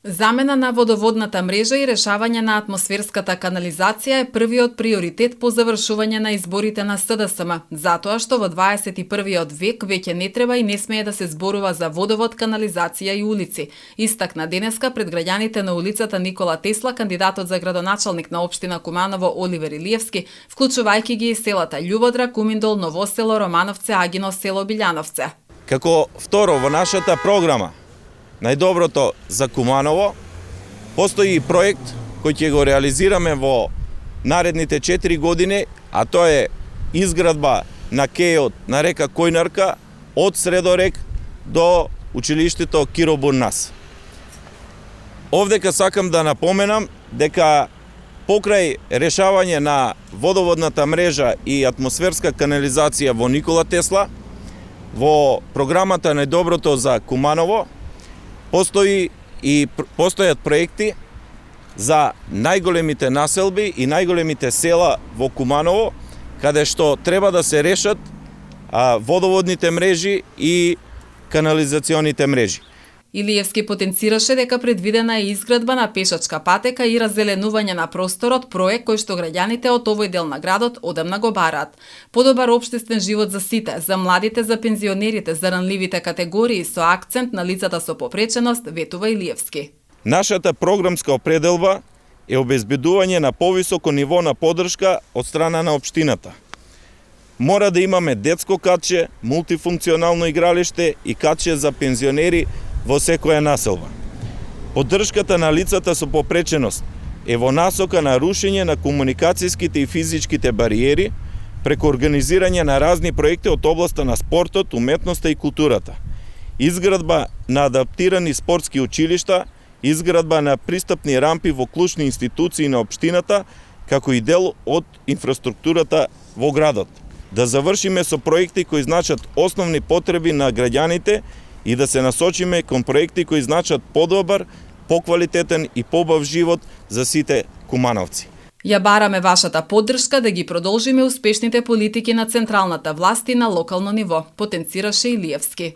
Замена на водоводната мрежа и решавање на атмосферската канализација е првиот приоритет по завршување на изборите на СДСМ, затоа што во 21. век веќе не треба и не смее да се зборува за водовод, канализација и улици. Истакна денеска пред граѓаните на улицата Никола Тесла кандидатот за градоначалник на општина Куманово Оливер Илиевски, вклучувајќи ги и селата Љубодра, Куминдол, Новосело, Романовце, Агино, село Билјановце. Како второ во нашата програма Најдоброто за Куманово, постои и проект кој ќе го реализираме во наредните 4 години, а тоа е изградба на кејот на река Којнарка од Средорек до училиштето Киро Бурнас. Овдека сакам да напоменам дека покрај решавање на водоводната мрежа и атмосферска канализација во Никола Тесла, во програмата Најдоброто за Куманово, постојат проекти за најголемите населби и најголемите села во Куманово, каде што треба да се решат водоводните мрежи и канализационите мрежи. Илиевски потенцираше дека предвидена е изградба на пешачка патека и раззеленување на просторот, проект кој што граѓаните од овој дел на градот одамна го бараат. Подобар општествен живот за сите, за младите, за пензионерите, за ранливите категории со акцент на лицата со попреченост, ветува Илиевски. Нашата програмска определба е обезбедување на повисоко ниво на поддршка од страна на општината. Мора да имаме детско катче, мултифункционално игралиште и катче за пензионери во секоја населба. Поддршката на лицата со попреченост е во насока на рушење на комуникацијските и физичките бариери преку организирање на разни проекти од областа на спортот, уметноста и културата. Изградба на адаптирани спортски училишта, изградба на пристапни рампи во клучни институции на општината, како и дел од инфраструктурата во градот. Да завршиме со проекти кои значат основни потреби на граѓаните и да се насочиме кон проекти кои значат подобар, поквалитетен и побав живот за сите кумановци. Ја бараме вашата поддршка да ги продолжиме успешните политики на централната власт и на локално ниво, потенцираше Илиевски.